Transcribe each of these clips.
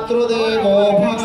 मातृदेवो भव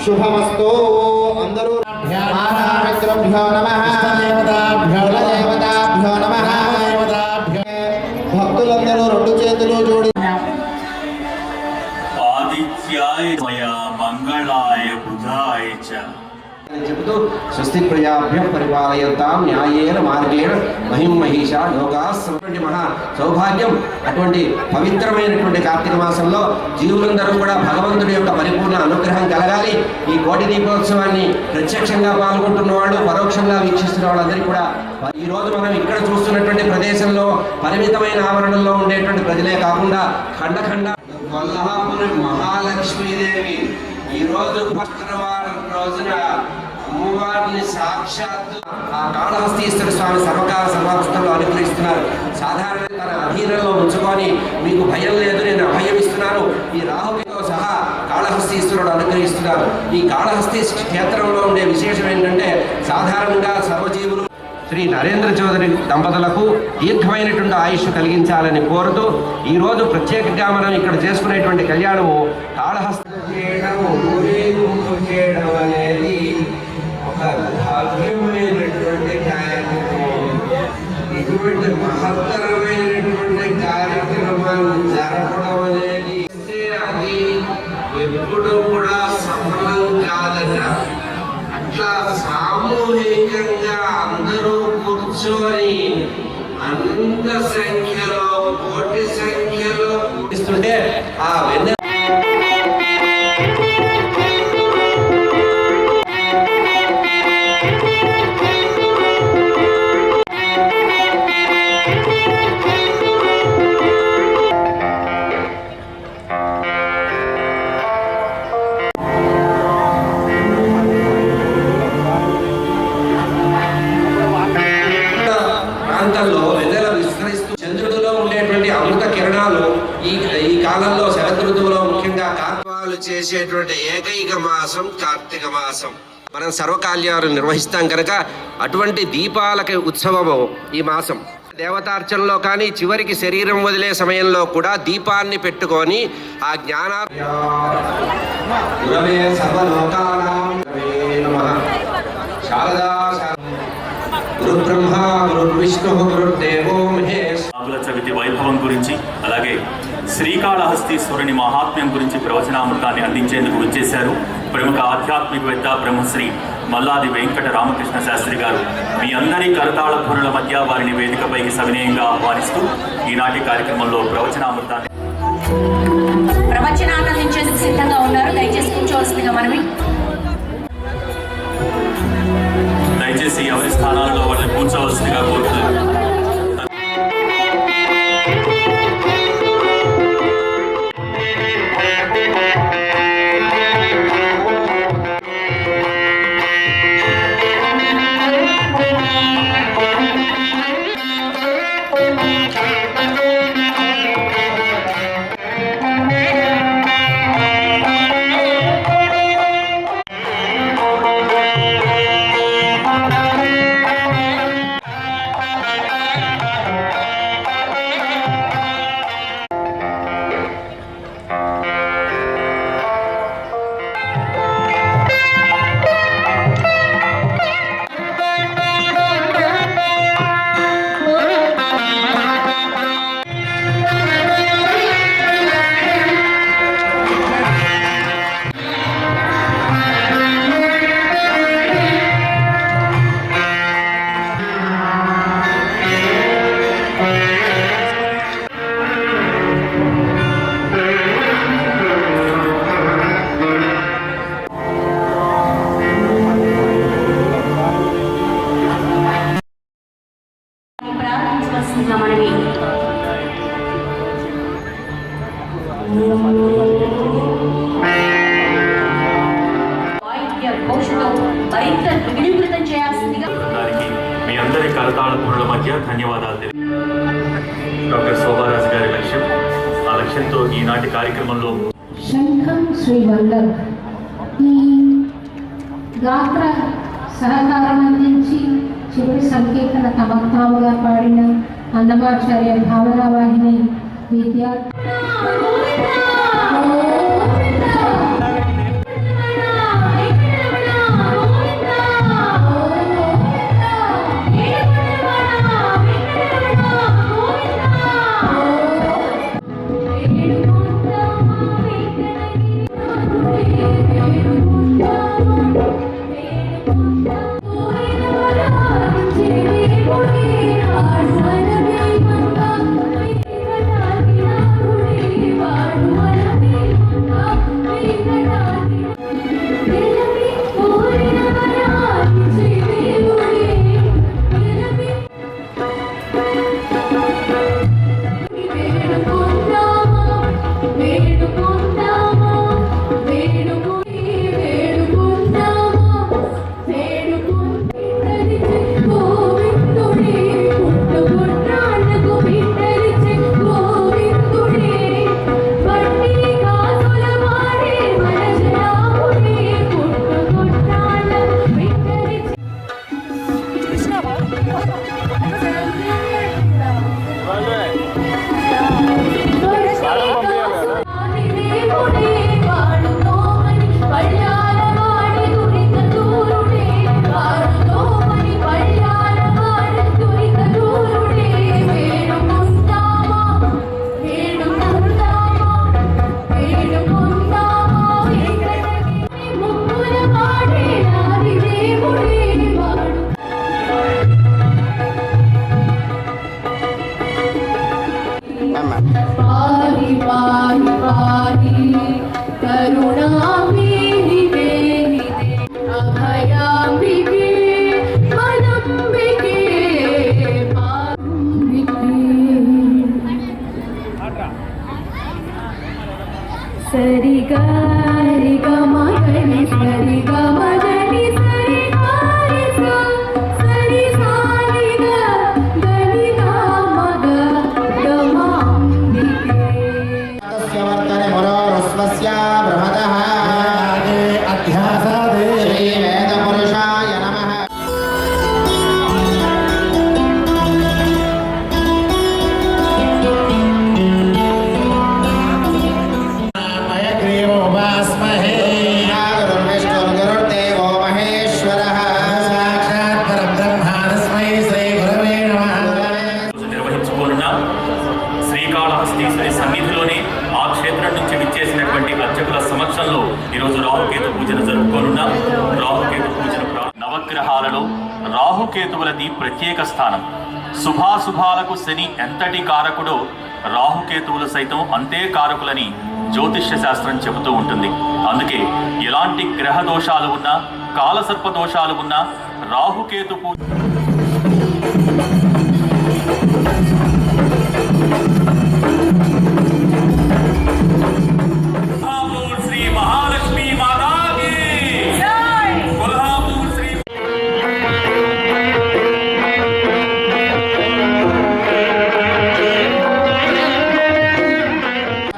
शुभमस्तु अंदरू महामित्रभ्यो नमः देवताभ्यो नमः भक्तुలందరూ రెండు చేతులు జోడి आदित्याय मया मंगलाय बुधाय च చెబుతూ స్వస్తి ప్రజాభ్యం పరిపాలయంతాం న్యాయేన మార్గేణ మహిం మహిషా లోకాస్సటువంటి మహా సౌభాగ్యం. అటువంటి పవిత్రమైనటువంటి కార్తీక మాసంలో జీవులందరూ కూడా భగవంతుడి యొక్క పరిపూర్ణ అనుగ్రహం కలగాలి. ఈ కోటి దీపోత్సవాన్ని ప్రత్యక్షంగా పాల్గొంటున్న వాళ్ళు, పరోక్షంగా వీక్షిస్తున్న వాళ్ళందరికీ కూడా ఈ రోజు మనం ఇక్కడ చూస్తున్నటువంటి ప్రదేశంలో పరిమితమైన ఆవరణలో ఉండేటువంటి ప్రజలే కాకుండా ఖండఖండ కొల్హాపురం మహాలక్ష్మీదేవి ఈ రోజు శుక్రవారం రోజున అమ్మవారిని సాక్షాత్తు ఆ కాళహస్తీశ్వర స్వామి సర్వకాల సర్వావస్థలో అనుగ్రహిస్తున్నారు. సాధారణంగా తన అధీనంలో ఉంచుకొని మీకు భయం లేదు, నేను అభయం ఇస్తున్నాను, ఈ రాహుతో సహా కాళహస్తీశ్వరుడు అనుగ్రహిస్తున్నారు. ఈ కాళహస్తీ క్షేత్రంలో ఉండే విశేషం ఏంటంటే సాధారణంగా సర్వజీవులు శ్రీ నరేంద్ర చౌదరి దంపతులకు దీర్ఘమైనటువంటి ఆయుష్ కలిగించాలని కోరుతూ ఈరోజు ప్రత్యేకంగా మనం ఇక్కడ చేసుకునేటువంటి కళ్యాణము కాళహస్తి చేయడం అనేది ఒక భవ్యమైనటువంటి కార్యక్రమం. ఇటువంటి మహత్తరమైనటువంటి కార్యక్రమాన్ని జరపడం అనేది అది ఎప్పుడు కూడా సఫలం కాదట. అట్లా సామూహికంగా అందరూ కూర్చొని అంత సంఖ్యలో కోటి సంఖ్యలో కూర్చుంటే ఆ వెన్న విస్తరిస్తూ చంద్రుడిలో ఉండేటువంటి అమృత కిరణాలు ఈ కాలంలో శరద్ ఋతువులో ముఖ్యంగా కార్యక్రమాలు చేసేటువంటి ఏకైక మాసం కార్తీక మాసం. మనం సర్వకార్యాలు నిర్వహిస్తాం కనుక అటువంటి దీపాలకి ఉత్సవము ఈ మాసం. దేవతార్చనలో కానీ చివరికి శరీరం వదిలే సమయంలో కూడా దీపాన్ని పెట్టుకొని ఆ జ్ఞాన చవితి వైభవం గురించి అలాగే శ్రీకాళహస్తీశ్వరుని మహాత్మ్యం గురించి ప్రవచనామృతాన్ని అందించేందుకు వచ్చేశారు ప్రముఖ ఆధ్యాత్మికవేత్త బ్రహ్మశ్రీ మల్లాది వెంకట రామకృష్ణ శాస్త్రి గారు. మీ అందరి కరతాళ ధ్వనుల మధ్య వారిని వేదికపైకి సవినయంగా ఆహ్వానిస్తూ ఈనాటి కార్యక్రమంలో ప్రవచనామృతాన్ని అందించేందుకు సిద్ధంగా ఉన్నారు. దయచేసి కూర్చోవలసిందిగా మనవి. దయచేసి ఎవరి స్థానాలలో వాళ్ళని కూర్చోవలసిందిగా కోరుతున్నారు. మోక్షంలో మరింత వినివృతం చేయాల్సిందిగా దానికి మీ అందరి కరతాళ మధ్య ధన్యవాదాలు. డాక్టర్ శోభారాజు గారి లక్ష్యం, ఆ లక్ష్యంతో ఈనాటి కార్యక్రమంలో శంఖం శ్రీ వల్లభ్ ఈ గాత్ర సహకారం అందించి చివరి సంకీర్తన తమత్తాముగా పాడిన అన్నమాచార్య భావనావాహిని విద్యార్థి సరిగా రిగా మగని సరిగా మగని సరిగా రిసా సరి సానిగా గనిగా మగ గమాంబికే తస్య వర్తనే మురోరుస్వస్య బృహదః అధ్యాసాదే శ్రీ వేద పురుషాయ నమః. మయగ్రీవోపాస్మహే గురుర్విష్ణుర్గురుర్దేవో మహేశ్వరః. సాక్షాత్ పరబ్రహ్మాస్మై శ్రీ గురవే నమః. నిర్వహించుకోనున్న శ్రీకాళహస్తీశ్వరి సన్నిధిలోనే ఆ క్షేత్రం నుంచి విచ్చేసినటువంటి అర్చకుల సమక్షంలో ఈరోజు రాహుకేతు పూజను జరుపుకోనున్నాం. రాహుకేతు పూజను నవగ్రహాలలో రాహుకేతువులది ప్రత్యేక స్థానం. శుభాశుభాలకు శని ఎంతటి కారకుడో రాహుకేతువులు సైతం అంతే కారకులని జ్యోతిష్య శాస్త్రం చెబుతూ ఉంటుంది. అందుకే ఎలాంటి గ్రహ దోషాలు ఉన్నా, కాలసర్ప దోషాలు ఉన్నా రాహుకేతు పూజ శ్రీ మహాలక్ష్మి మాతాకి కొల్హాపూర్ శ్రీ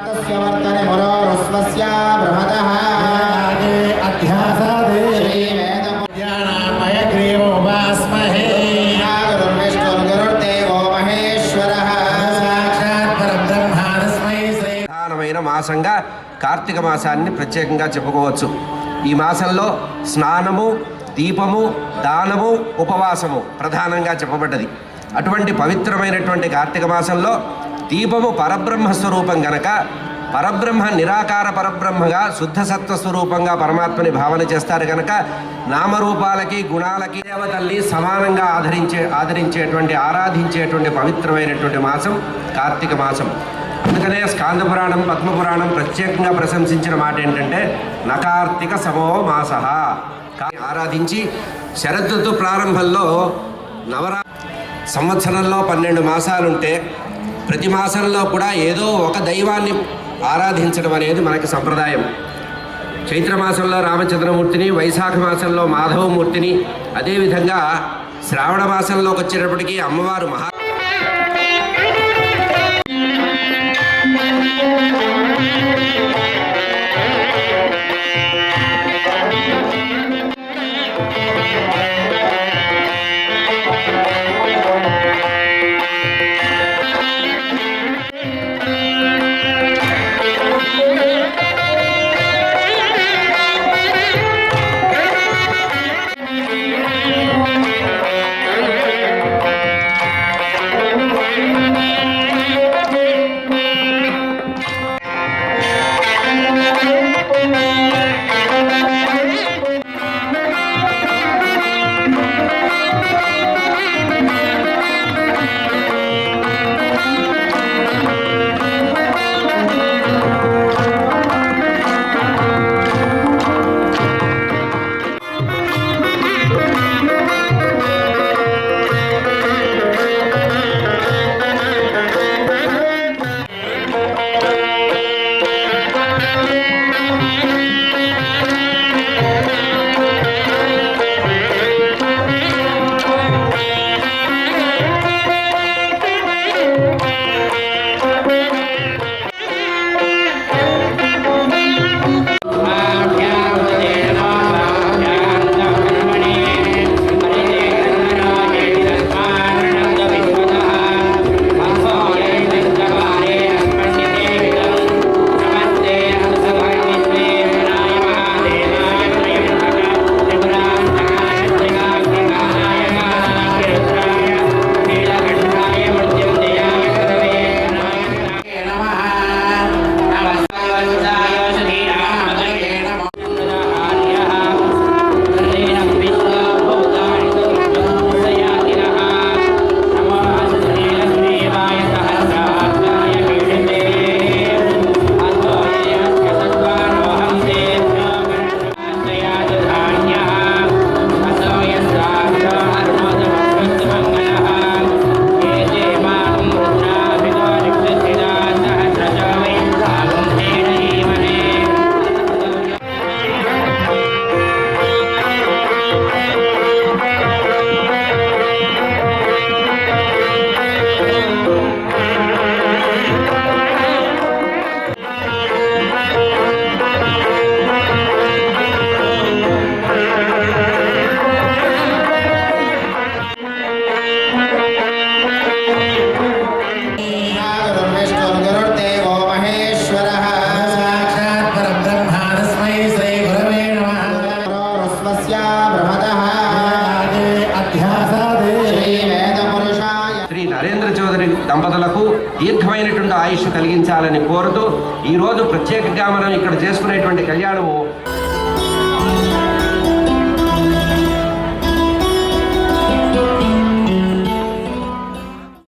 తస్య వర్తనే మురోరుస్వస్య బృహదః అధ్యాసాదే శ్రీ వేద మయగ్రీవోపాస్మహే గురుర్విష్ణుర్గురుర్దేవో మహేశ్వరః. సాక్షాత్ పరబ్రహ్మాస్మై శ్రీ ప్రధానమైన మాసంగా కార్తీక మాసాన్ని ప్రత్యేకంగా చెప్పుకోవచ్చు. ఈ మాసంలో స్నానము, దీపము, దానము, ఉపవాసము ప్రధానంగా చెప్పబడ్డది. అటువంటి పవిత్రమైనటువంటి కార్తీక మాసంలో దీపము పరబ్రహ్మ స్వరూపం గనక పరబ్రహ్మ నిరాకార పరబ్రహ్మగా శుద్ధ సత్వ స్వరూపంగా పరమాత్మని భావన చేస్తారు కనుక నామరూపాలకి గుణాలకి దేవతల్ని సమానంగా ఆదరించేటువంటి ఆరాధించేటువంటి పవిత్రమైనటువంటి మాసం కార్తీక మాసం. అందుకనే స్కాంద పురాణం, పద్మపురాణం ప్రత్యేకంగా ప్రశంసించిన మాట ఏంటంటే నకార్తిక సమో మాసః. ఆరాధించి శరదృతు ప్రారంభంలో సంవత్సరంలో 12 మాసాలుంటే ప్రతి మాసంలో కూడా ఏదో ఒక దైవాన్ని ఆరాధించడం అనేది మనకి సంప్రదాయం. చైత్రమాసంలో రామచంద్రమూర్తిని, వైశాఖ మాసంలో మాధవమూర్తిని, అదేవిధంగా శ్రావణ మాసంలోకి వచ్చేటప్పటికీ అమ్మవారు गुरुर्विष्णुर्गुरुर्देवो महेश्वरः साक्षात् परब्रह्म तस्मै श्रीगुरवे नमः गुरोरुस्वस्य बृहतः अध्यासादे श्रीवेदपुरुषाय శ్రీ నరేంద్ర చౌదరి దంపతులకు దీర్ఘమైనటువంటి ఆయుష్ కలిగించాలని కోరుతూ ఈరోజు ప్రత్యేకంగా మనం ఇక్కడ చేసుకునేటువంటి కళ్యాణము